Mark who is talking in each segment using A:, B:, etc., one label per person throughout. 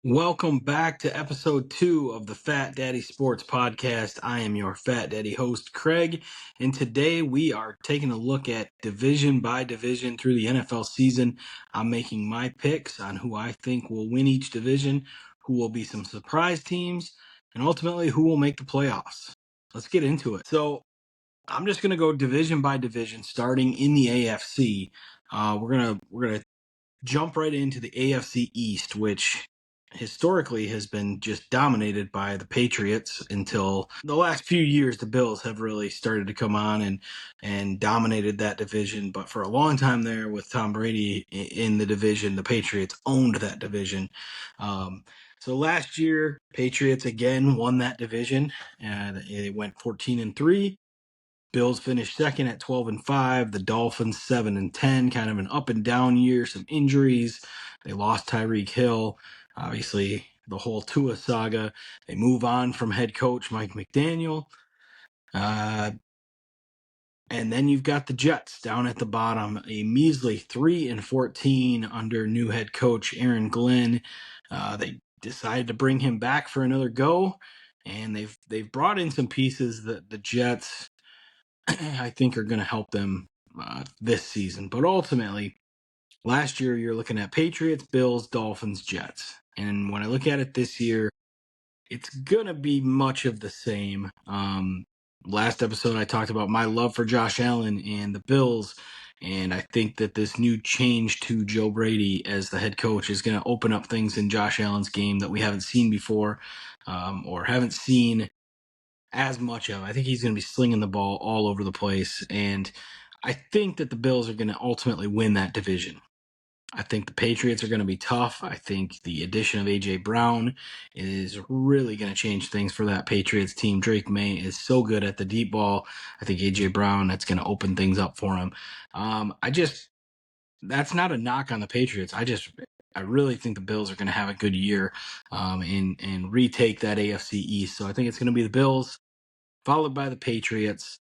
A: Welcome back to episode 2 of the Fat Daddy Sports Podcast. I am your Fat Daddy host, Craig, and today we are taking a look at division by division through the NFL season. I'm making my picks on who I think will win each division, who will be some surprise teams, and ultimately who will make the playoffs. Let's get into it. So I'm just going to go division by division, starting in the AFC. We're gonna jump right into the AFC East, which historically has been just dominated by the Patriots until the last few years. The Bills have really started to come on and dominated that division. But for a long time there, with Tom Brady in the division, the Patriots owned that division. So last year, Patriots again won that division, and they went 14-3. Bills finished second at 12-5. The Dolphins 7-10, kind of an up and down year, some injuries. They lost Tyreek Hill, obviously the whole Tua saga. They move on from head coach Mike McDaniel. And then you've got the Jets down at the bottom, a measly 3-14 under new head coach Aaron Glenn. They decided to bring him back for another go, and they've brought in some pieces that the Jets I think are going to help them this season. But ultimately, last year you're looking at Patriots, Bills, Dolphins, Jets. And when I look at it this year, it's going to be much of the same. Last episode, I talked about my love for Josh Allen and the Bills. And I think that this new change to Joe Brady as the head coach is going to open up things in Josh Allen's game that we haven't seen before, or haven't seen as much of. I think he's going to be slinging the ball all over the place, and I think that the Bills are going to ultimately win that division. I think the Patriots are going to be tough. I think the addition of A.J. Brown is really going to change things for that Patriots team. Drake May is so good at the deep ball. I think A.J. Brown, that's going to open things up for him. That's not a knock on the Patriots. I really think the Bills are going to have a good year and retake that AFC East. So I think it's going to be the Bills, followed by the Patriots.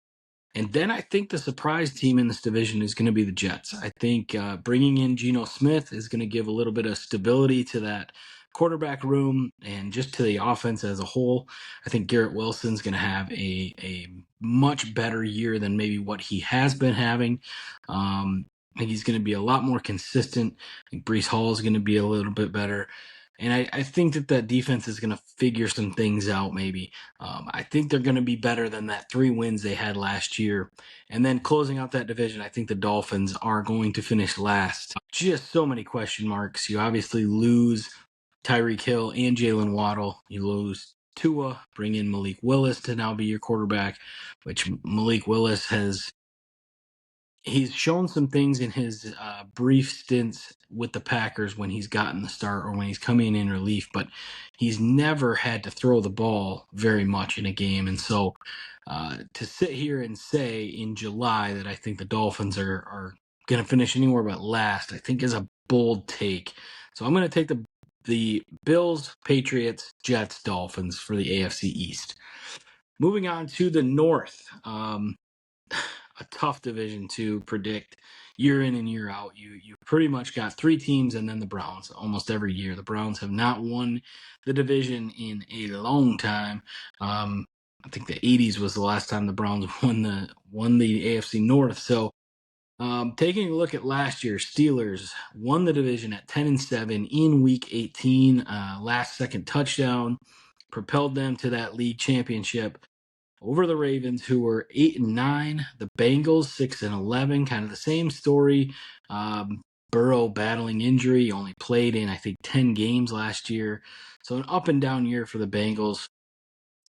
A: And then I think the surprise team in this division is going to be the Jets. I think bringing in Geno Smith is going to give a little bit of stability to that quarterback room and just to the offense as a whole. I think Garrett Wilson's going to have a much better year than maybe what he has been having. I think he's going to be a lot more consistent. I think Breece Hall is going to be a little bit better. And I think that defense is going to figure some things out maybe. I think they're going to be better than that 3 wins they had last year. And then closing out that division, I think the Dolphins are going to finish last. Just so many question marks. You obviously lose Tyreek Hill and Jalen Waddle. You lose Tua, bring in Malik Willis to now be your quarterback, which Malik Willis he's shown some things in his brief stints with the Packers when he's gotten the start or when he's coming in relief, but he's never had to throw the ball very much in a game. And so to sit here and say in July that I think the Dolphins are going to finish anywhere but last, I think is a bold take. So I'm going to take the Bills, Patriots, Jets, Dolphins for the AFC East. Moving on to the North. A tough division to predict year in and year out. You pretty much got 3 teams and then the Browns almost every year. The Browns have not won the division in a long time. I think the 80s was the last time the Browns won the AFC North. So taking a look at last year, Steelers won the division at 10-7 in Week 18. Last second touchdown propelled them to that league championship over the Ravens, who were 8-9. The Bengals 6-11, kind of the same story. Burrow battling injury, only played in I think 10 games last year, so an up and down year for the Bengals.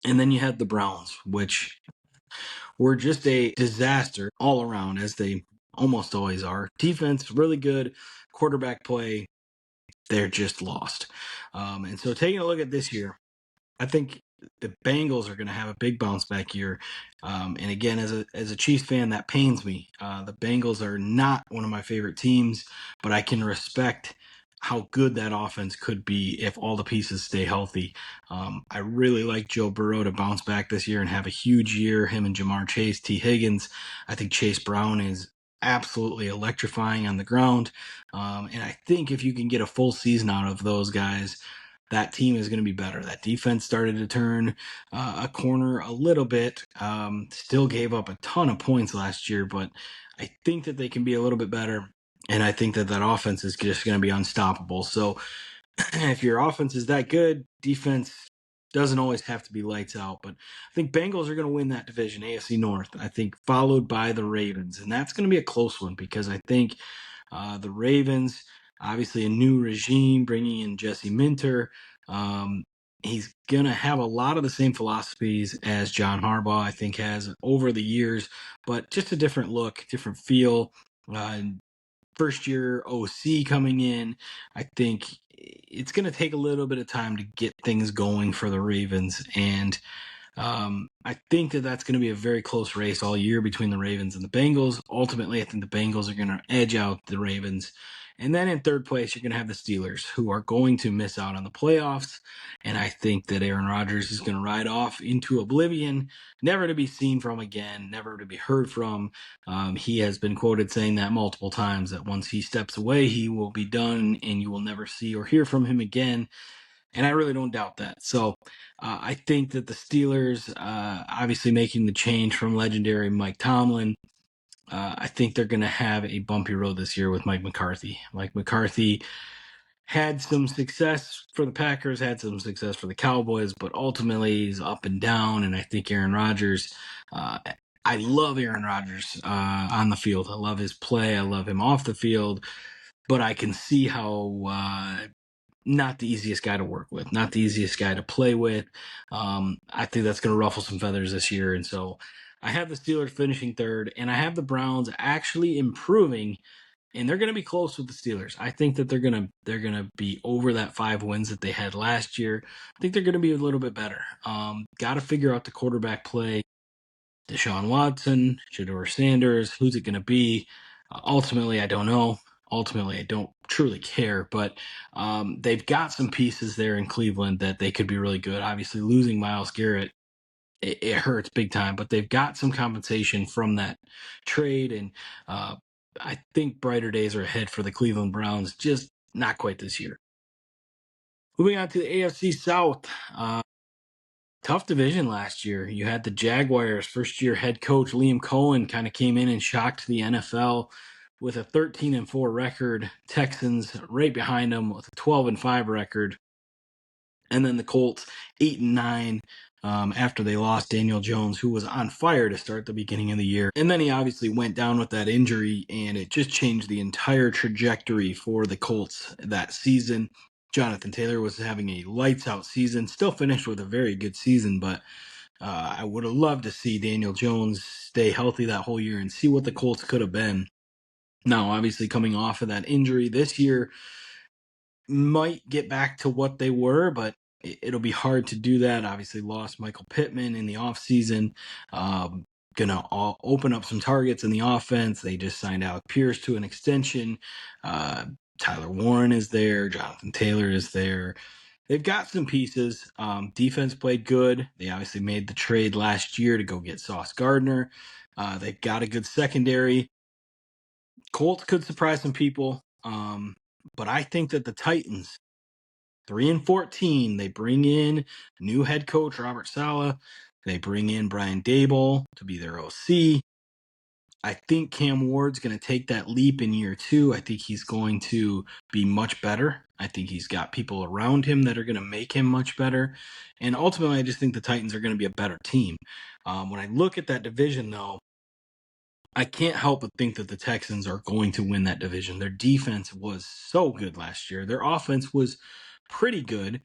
A: And then you had the Browns, which were just a disaster all around, as they almost always are. Defense really good, quarterback play, they're just lost. And so taking a look at this year, I think the Bengals are going to have a big bounce back year. And again, as a Chiefs fan, that pains me. The Bengals are not one of my favorite teams, but I can respect how good that offense could be if all the pieces stay healthy. I really like Joe Burrow to bounce back this year and have a huge year. Him and Jamar Chase, T. Higgins. I think Chase Brown is absolutely electrifying on the ground. And I think if you can get a full season out of those guys, that team is going to be better. That defense started to turn a corner a little bit. Still gave up a ton of points last year, but I think that they can be a little bit better. And I think that that offense is just going to be unstoppable. So if your offense is that good, defense doesn't always have to be lights out. But I think Bengals are going to win that division, AFC North. I think followed by the Ravens. And that's going to be a close one because I think the Ravens, obviously a new regime, bringing in Jesse Minter. He's going to have a lot of the same philosophies as John Harbaugh, I think, has over the years, but just a different look, different feel. First year OC coming in. I think it's going to take a little bit of time to get things going for the Ravens. And I think that that's going to be a very close race all year between the Ravens and the Bengals. Ultimately, I think the Bengals are going to edge out the Ravens. And then in third place, you're going to have the Steelers, who are going to miss out on the playoffs. And I think that Aaron Rodgers is going to ride off into oblivion, never to be seen from again, never to be heard from. He has been quoted saying that multiple times, that once he steps away, he will be done and you will never see or hear from him again. And I really don't doubt that. So I think that the Steelers, obviously making the change from legendary Mike Tomlin, I think they're going to have a bumpy road this year with Mike McCarthy. Mike McCarthy had some success for the Packers, had some success for the Cowboys, but ultimately he's up and down. And I think Aaron Rodgers, I love Aaron Rodgers on the field. I love his play. I love him off the field. But I can see how not the easiest guy to work with, not the easiest guy to play with. I think that's going to ruffle some feathers this year. And so I have the Steelers finishing third, and I have the Browns actually improving, and they're going to be close with the Steelers. I think that they're going to be over that 5 wins that they had last year. I think they're going to be a little bit better. Got to figure out the quarterback play. Deshaun Watson, Shedeur Sanders, who's it going to be? Ultimately, I don't know. Ultimately, I don't truly care, but they've got some pieces there in Cleveland that they could be really good. Obviously, losing Myles Garrett, it hurts big time, but they've got some compensation from that trade, and I think brighter days are ahead for the Cleveland Browns, just not quite this year. Moving on to the AFC South. Tough division last year. You had the Jaguars, first-year head coach Liam Cohen kind of came in and shocked the NFL with a 13-4 record. Texans right behind them with a 12-5 record. And then the Colts 8-9 after they lost Daniel Jones, who was on fire to start the beginning of the year. And then he obviously went down with that injury, and it just changed the entire trajectory for the Colts that season. Jonathan Taylor was having a lights out season, still finished with a very good season, but I would have loved to see Daniel Jones stay healthy that whole year and see what the Colts could have been. Now, obviously, coming off of that injury this year, might get back to what they were, but it'll be hard to do that. Obviously, lost Michael Pittman in the offseason. Gonna open up some targets in the offense. They just signed Alec Pierce to an extension. Tyler Warren is there. Jonathan Taylor is there. They've got some pieces. Defense played good. They obviously made the trade last year to go get Sauce Gardner. They've got a good secondary. Colts could surprise some people. But I think that the Titans, 3-14, they bring in new head coach Robert Saleh. They bring in Brian Daboll to be their OC. I think Cam Ward's going to take that leap in year 2. I think he's going to be much better. I think he's got people around him that are going to make him much better. And ultimately, I just think the Titans are going to be a better team. When I look at that division, though, I can't help but think that the Texans are going to win that division. Their defense was so good last year. Their offense was pretty good.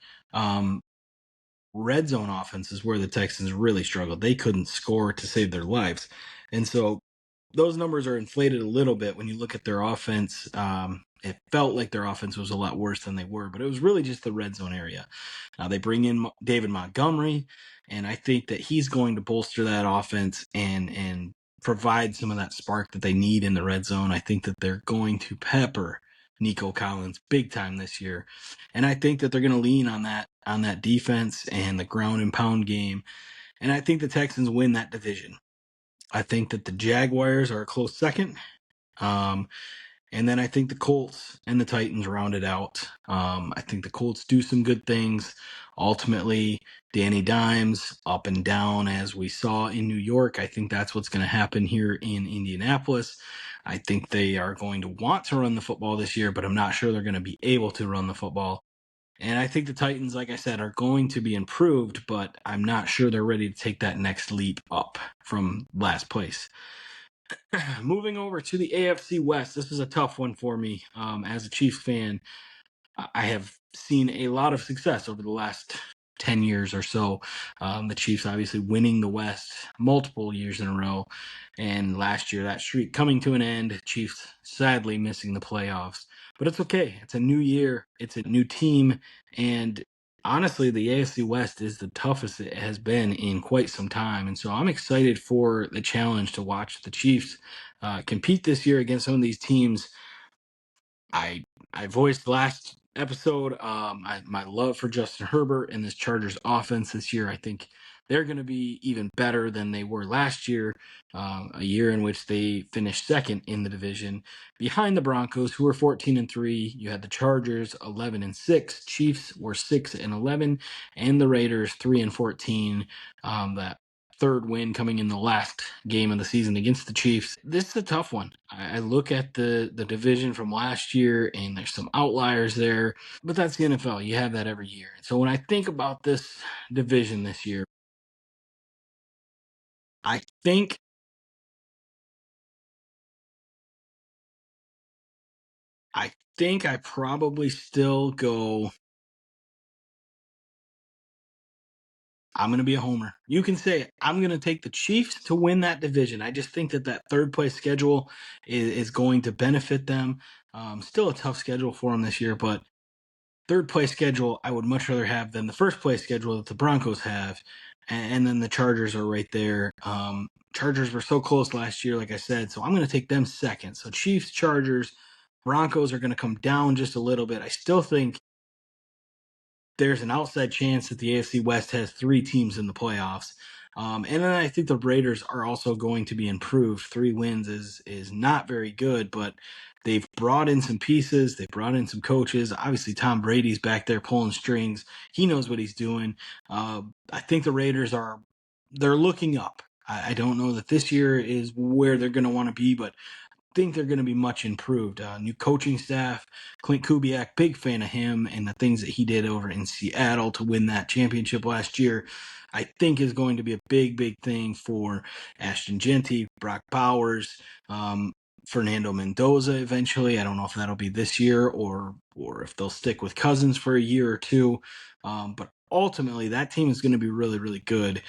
A: Red zone offense is where the Texans really struggled. They couldn't score to save their lives. And so those numbers are inflated a little bit when you look at their offense. It felt like their offense was a lot worse than they were, but it was really just the red zone area. Now they bring in David Montgomery, and I think that he's going to bolster that offense and provide some of that spark that they need in the red zone. I think that they're going to pepper Nico Collins big time this year. And I think that they're going to lean on that defense and the ground and pound game. And I think the Texans win that division. I think that the Jaguars are a close second. And then I think the Colts and the Titans round it out. I think the Colts do some good things. Ultimately, Danny Dimes up and down as we saw in New York. I think that's what's going to happen here in Indianapolis. I think they are going to want to run the football this year, but I'm not sure they're going to be able to run the football. And I think the Titans, like I said, are going to be improved, but I'm not sure they're ready to take that next leap up from last place. Moving over to the AFC West, this is a tough one for me. As a Chiefs fan, I have seen a lot of success over the last 10 years or so. The Chiefs obviously winning the West multiple years in a row. And last year, that streak coming to an end, Chiefs sadly missing the playoffs. But it's okay. It's a new year, it's a new team. And honestly, the AFC West is the toughest it has been in quite some time. And so I'm excited for the challenge to watch the Chiefs compete this year against some of these teams. I voiced last episode my love for Justin Herbert and this Chargers offense this year. I think they're going to be even better than they were last year, a year in which they finished second in the division behind the Broncos, who were 14-3. You had the Chargers 11-6, Chiefs were 6-11, and the Raiders 3-14. That third win coming in the last game of the season against the Chiefs. This is a tough one. I look at the division from last year, and there's some outliers there, but that's the NFL. You have that every year. So when I think about this division this year, I think I think I probably still go. I'm going to be a homer. You can say it. I'm going to take the Chiefs to win that division. I just think that third place schedule is going to benefit them. Still a tough schedule for them this year, but third place schedule I would much rather have than the first place schedule that the Broncos have. And then the Chargers are right there. Chargers were so close last year, like I said, so I'm going to take them second. So Chiefs, Chargers, Broncos are going to come down just a little bit. I still think there's an outside chance that the AFC West has three teams in the playoffs. And then I think the Raiders are also going to be improved. 3 wins is not very good, but they've brought in some pieces. They've brought in some coaches. Obviously, Tom Brady's back there pulling strings. He knows what he's doing. I think the Raiders they're looking up. I don't know that this year is where they're going to want to be, but think they're going to be much improved. New coaching staff, Clint Kubiak, big fan of him and the things that he did over in Seattle to win that championship last year. I think is going to be a big, big thing for Ashton Genty, Brock Bowers, Fernando Mendoza eventually. I don't know if that'll be this year or if they'll stick with Cousins for a year or two. But ultimately, that team is going to be really, really good.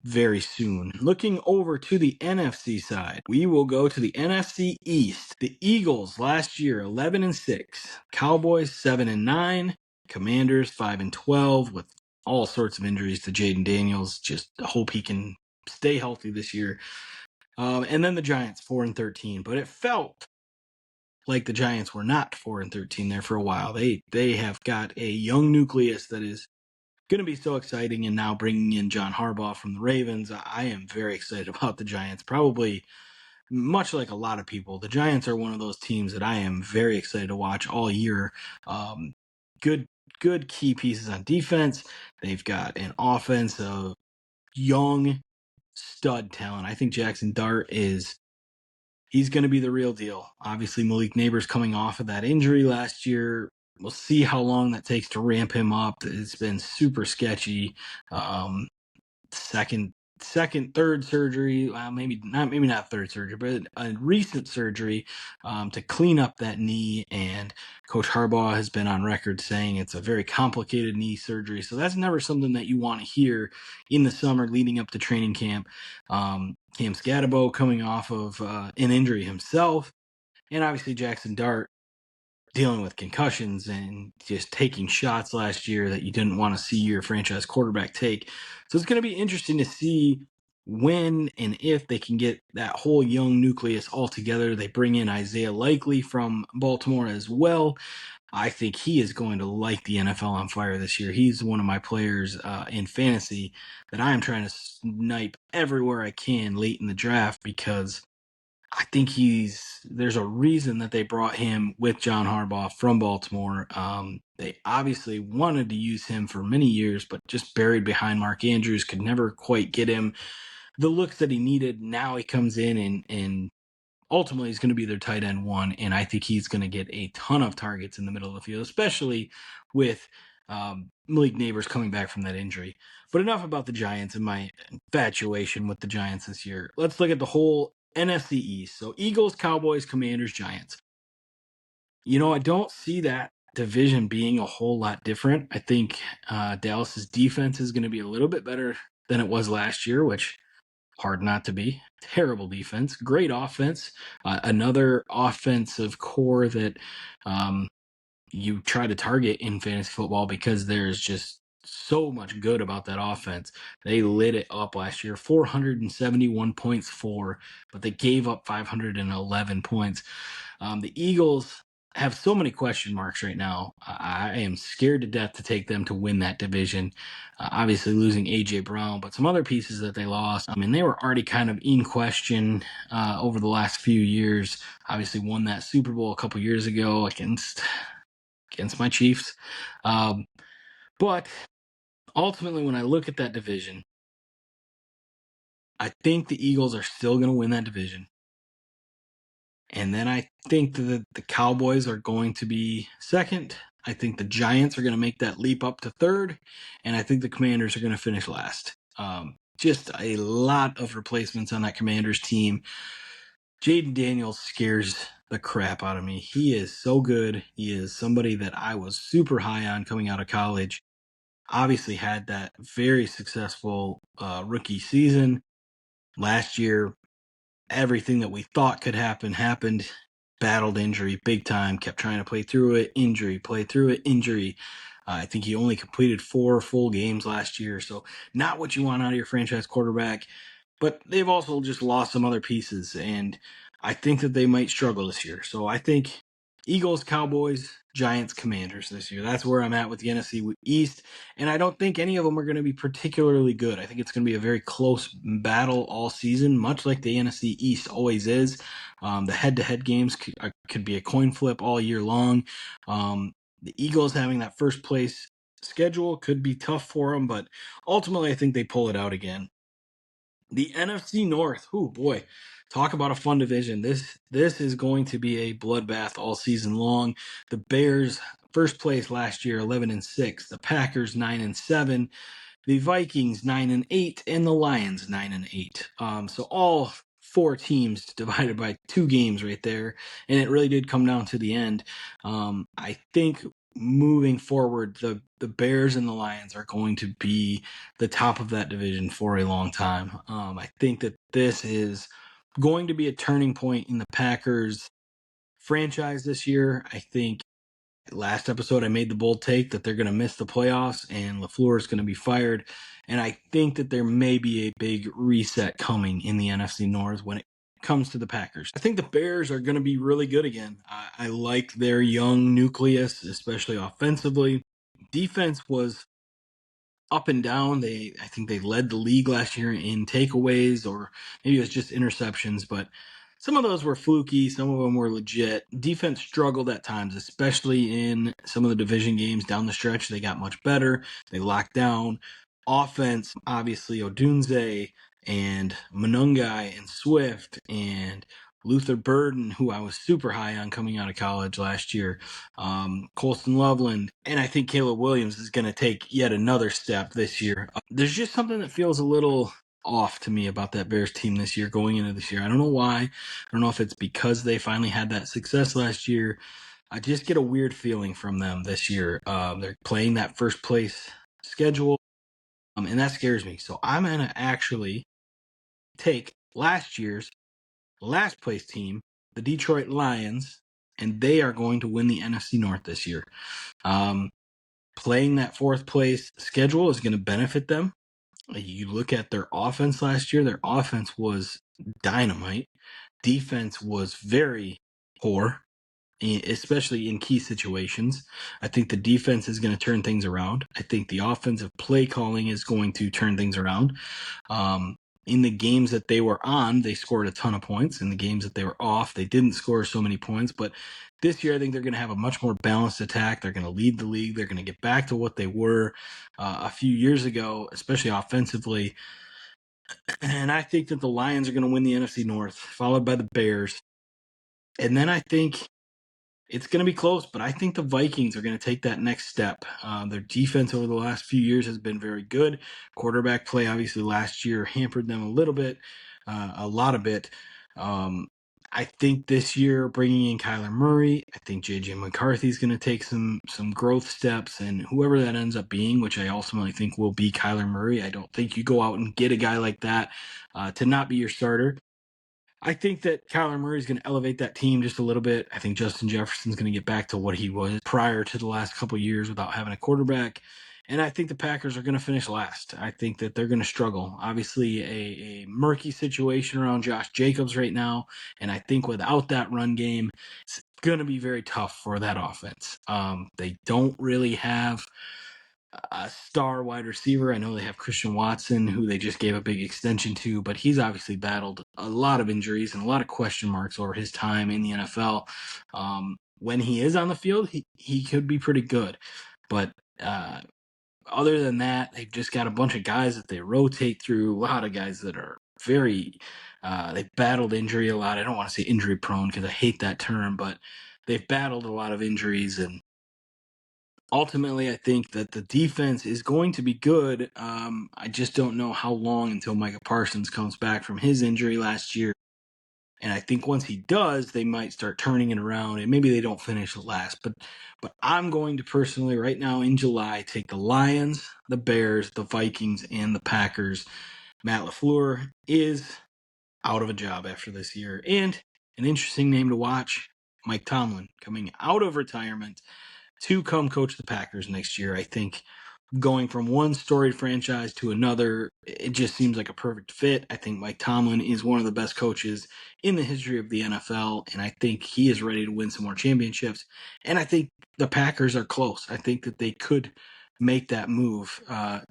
A: Very soon. Looking over to the NFC side, we will go to the NFC East. The Eagles last year 11-6, Cowboys 7-9, Commanders 5-12 with all sorts of injuries to Jaden Daniels. Just hope he can stay healthy this year. And then the Giants 4-13, but it felt like the Giants were not 4-13 there for a while. They have got a young nucleus that is going to be so exciting, and now bringing in John Harbaugh from the Ravens, I am very excited about the Giants. Probably much like a lot of people, the Giants are one of those teams that I am very excited to watch all year. Good key pieces on defense. They've got an offense of young stud talent. I think Jackson Dart he's going to be the real deal. Obviously, Malik Neighbors coming off of that injury last year. We'll see how long that takes to ramp him up. It's been super sketchy. Um, third surgery. Maybe not third surgery, but a recent surgery to clean up that knee. And Coach Harbaugh has been on record saying it's a very complicated knee surgery. So that's never something that you want to hear in the summer leading up to training camp. Cam Scatabo coming off of an injury himself, and obviously Jackson Dart dealing with concussions and just taking shots last year that you didn't want to see your franchise quarterback take. So it's going to be interesting to see when and if they can get that whole young nucleus all together. They bring in Isaiah Likely from Baltimore as well. I think he is going to light the NFL on fire this year. He's one of my players in fantasy that I am trying to snipe everywhere I can late in the draft because I think there's a reason that they brought him with John Harbaugh from Baltimore. They obviously wanted to use him for many years, but just buried behind Mark Andrews, could never quite get him the looks that he needed. Now he comes in and ultimately he's going to be their tight end one, and I think he's going to get a ton of targets in the middle of the field, especially with Malik Neighbors coming back from that injury. But enough about the Giants and my infatuation with the Giants this year. Let's look at the whole NFC East. So Eagles, Cowboys, Commanders, Giants. I don't see that division being a whole lot different. I think Dallas's defense is going to be a little bit better than it was last year, which hard not to be. Terrible defense, great offense. Another offensive core that you try to target in fantasy football because there's just so much good about that offense. They lit it up last year, 471 points for, but they gave up 511 points. The Eagles have so many question marks right now. I am scared to death to take them to win that division. Obviously losing A.J. Brown, but some other pieces that they lost. I mean, they were already kind of in question over the last few years. Obviously won that Super Bowl a couple years ago against my Chiefs. But ultimately, when I look at that division, I think the Eagles are still going to win that division. And then I think that the Cowboys are going to be second. I think the Giants are going to make that leap up to third. And I think the Commanders are going to finish last. Just a lot of replacements on that Commanders team. Jaden Daniels scares the crap out of me. He is so good. He is somebody that I was super high on coming out of college. Obviously had that very successful rookie season. Last year, everything that we thought could happen happened. Battled injury big time, kept trying to play through it, injury, play through it, injury. I think he only completed 4 full games last year, so not what you want out of your franchise quarterback. But they've also just lost some other pieces, and I think that they might struggle this year. So I think Eagles, Cowboys, Giants, Commanders this year. That's where I'm at with the NFC East, and I don't think any of them are going to be particularly good. I think it's going to be a very close battle all season, much like the NFC East always is. The head-to-head games could be a coin flip all year long. The Eagles having that first place schedule could be tough for them, but ultimately I think they pull it out again. The NFC North, oh boy, talk about a fun division. This is going to be a bloodbath all season long. The Bears, first place last year, 11-6. The Packers, 9-7. The Vikings 9-8, and the Lions 9-8. So all 4 teams divided by 2 games right there, and it really did come down to the end. I think moving forward, the Bears and the Lions are going to be the top of that division for a long time. I think that this is going to be a turning point in the Packers franchise this year. I think last episode I made the bold take that they're going to miss the playoffs and LaFleur is going to be fired. And I think that there may be a big reset coming in the NFC North when it comes to the Packers. I think the Bears are going to be really good again. I like their young nucleus, especially offensively. Defense was up and down. I think they led the league last year in takeaways, or maybe it was just interceptions, but some of those were fluky. Some of them were legit. Defense struggled at times, especially in some of the division games down the stretch. They got much better. They locked down. Offense, obviously Odunze and Monungai and Swift and Luther Burden, who I was super high on coming out of college last year, Colston Loveland, and I think Caleb Williams is going to take yet another step this year. There's just something that feels a little off to me about that Bears team this year, going into this year. I don't know why. I don't know if it's because they finally had that success last year. I just get a weird feeling from them this year. They're playing that first place schedule, and that scares me. So I'm going to actually take last year's last place team, the Detroit Lions, and they are going to win the NFC North this year. Playing that 4th place schedule is going to benefit them. You look at their offense last year, their offense was dynamite. Defense was very poor, especially in key situations. I think the defense is going to turn things around. I think the offensive play calling is going to turn things around. in the games that they were on, they scored a ton of points. In the games that they were off, they didn't score so many points. But this year, I think they're going to have a much more balanced attack. They're going to lead the league. They're going to get back to what they were a few years ago, especially offensively. And I think that the Lions are going to win the NFC North, followed by the Bears. And then I think it's going to be close, but I think the Vikings are going to take that next step. Their defense over the last few years has been very good. Quarterback play, obviously, last year hampered them a little bit, a lot of it. I think this year, bringing in Kyler Murray, I think J.J. McCarthy is going to take some growth steps, and whoever that ends up being, which I ultimately think will be Kyler Murray. I don't think you go out and get a guy like that to not be your starter. I think that Kyler Murray is going to elevate that team just a little bit. I think Justin Jefferson's going to get back to what he was prior to the last couple of years without having a quarterback. And I think the Packers are going to finish last. I think that they're going to struggle. Obviously, a murky situation around Josh Jacobs right now. And I think without that run game, it's going to be very tough for that offense. They don't really have a star wide receiver. I know they have Christian Watson, who they just gave a big extension to, but he's obviously battled a lot of injuries and a lot of question marks over his time in the NFL. When he is on the field, he could be pretty good. But other than that, they've just got a bunch of guys that they rotate through, a lot of guys that are very, they've battled injury a lot. I don't want to say injury prone because I hate that term, but they've battled a lot of injuries, and ultimately, I think that the defense is going to be good. I just don't know how long until Micah Parsons comes back from his injury last year. And I think once he does, they might start turning it around, and maybe they don't finish last. But I'm going to personally, right now in July, take the Lions, the Bears, the Vikings, and the Packers. Matt LaFleur is out of a job after this year. And an interesting name to watch, Mike Tomlin, coming out of retirement to come coach the Packers next year. I think going from one storied franchise to another, it just seems like a perfect fit. I think Mike Tomlin is one of the best coaches in the history of the NFL, and I think he is ready to win some more championships. And I think the Packers are close. I think that they could make that move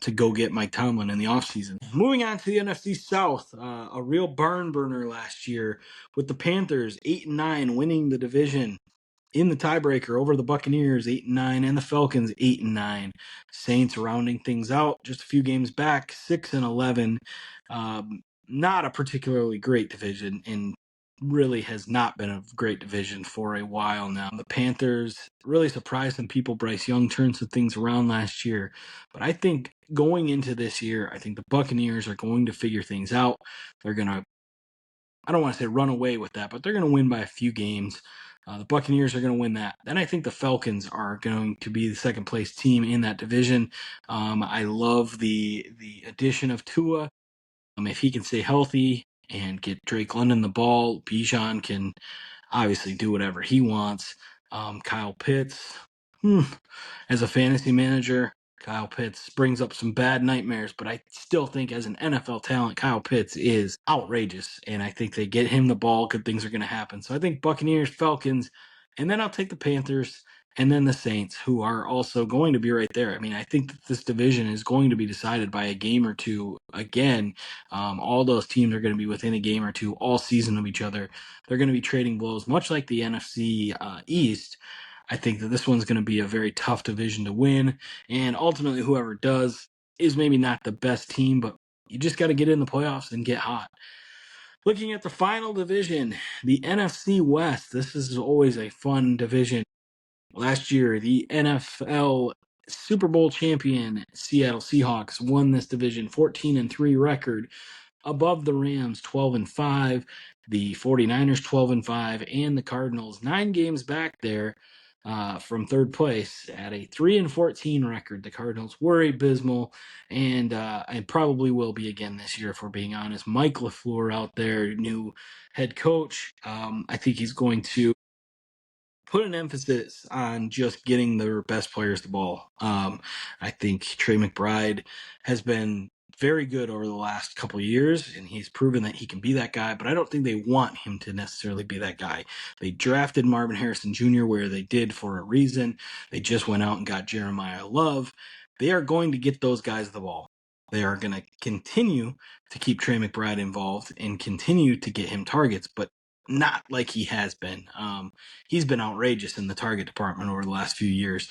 A: to go get Mike Tomlin in the offseason. Moving on to the NFC South, a real barn burner last year with the Panthers 8-9 winning the division in the tiebreaker over the Buccaneers 8-9 and the Falcons 8-9. Saints rounding things out just a few games back 6-11. Not a particularly great division, and really has not been a great division for a while now. The Panthers really surprised some people. Bryce Young turned some things around last year, but I think going into this year, I think the Buccaneers are going to figure things out. They're going to, I don't want to say run away with that, but they're going to win by a few games. The Buccaneers are going to win that. Then I think the Falcons are going to be the second place team in that division. I love the addition of Tua. If he can stay healthy and get Drake London the ball, Bijan can obviously do whatever he wants. Kyle Pitts, as a fantasy manager, Kyle Pitts brings up some bad nightmares, but I still think as an NFL talent, Kyle Pitts is outrageous, and I think they get him the ball, good things are going to happen. So I think Buccaneers, Falcons, and then I'll take the Panthers, and then the Saints, who are also going to be right there. I mean, I think that this division is going to be decided by a game or two. Again, all those teams are going to be within a game or two all season of each other. They're going to be trading blows, much like the NFC East. I think that this one's going to be a very tough division to win, and ultimately whoever does is maybe not the best team, but you just got to get in the playoffs and get hot. Looking at the final division, the NFC West, this is always a fun division. Last year, the NFL Super Bowl champion Seattle Seahawks won this division, 14-3 record, above the Rams 12-5, the 49ers 12-5, and the Cardinals 9 games back there from third place at a 3-14 record. The Cardinals were abysmal, and probably will be again this year, if we're being honest. Mike LaFleur out there, new head coach. I think he's going to put an emphasis on just getting their best players the ball. I think Trey McBride has been very good over the last couple of years, and he's proven that he can be that guy, but I don't think they want him to necessarily be that guy. They drafted Marvin Harrison Jr. where they did for a reason. They just went out and got Jeremiah Love. They are going to get those guys the ball. They are going to continue to keep Trey McBride involved and continue to get him targets, but not like he has been. He's been outrageous in the target department over the last few years.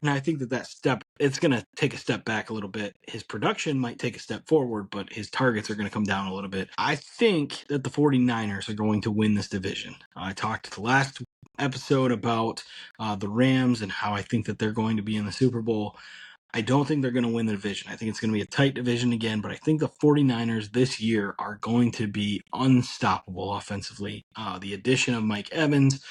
A: And I think it's going to take a step back a little bit. His production might take a step forward, but his targets are going to come down a little bit. I think that the 49ers are going to win this division. I talked the last episode about the Rams and how I think that they're going to be in the Super Bowl. I don't think they're going to win the division. I think it's going to be a tight division again, but I think the 49ers this year are going to be unstoppable offensively. The addition of Mike Evans,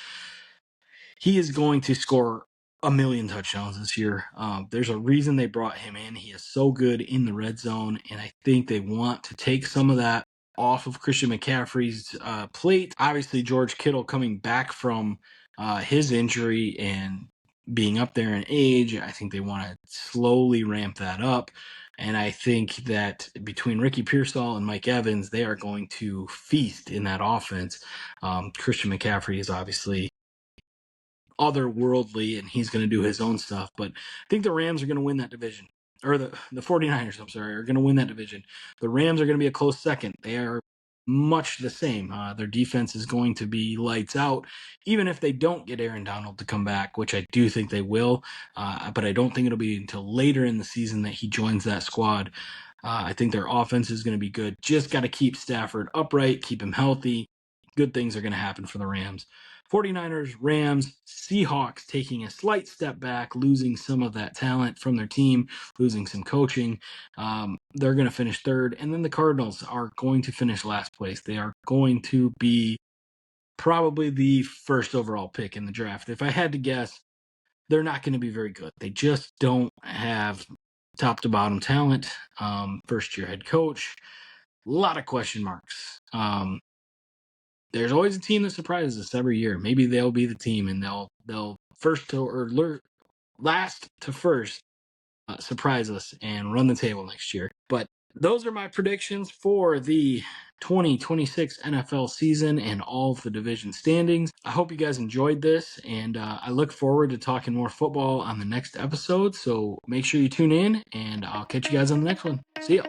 A: he is going to score a million touchdowns this year. There's a reason they brought him in. He is so good in the red zone, and I think they want to take some of that off of Christian McCaffrey's plate. Obviously, George Kittle coming back from his injury and being up there in age, I think they want to slowly ramp that up. And I think that between Ricky Pearsall and Mike Evans, they are going to feast in that offense. Christian McCaffrey is obviously otherworldly and he's going to do his own stuff. But I think the Rams are going to win that division. Or the 49ers, I'm sorry, are going to win that division. The Rams are going to be a close second. They are much the same. Their defense is going to be lights out, even if they don't get Aaron Donald to come back, which I do think they will. But I don't think it'll be until later in the season that he joins that squad. I think their offense is going to be good. Just got to keep Stafford upright, keep him healthy. Good things are going to happen for the Rams. 49ers, Rams, Seahawks taking a slight step back, losing some of that talent from their team, losing some coaching. They're going to finish third. And then the Cardinals are going to finish last place. They are going to be probably the first overall pick in the draft. If I had to guess, they're not going to be very good. They just don't have top to bottom talent. First year head coach, a lot of question marks. There's always a team that surprises us every year. Maybe they'll be the team and they'll last to first surprise us and run the table next year. But those are my predictions for the 2026 NFL season and all of the division standings. I hope you guys enjoyed this, and I look forward to talking more football on the next episode. So make sure you tune in, and I'll catch you guys on the next one. See ya.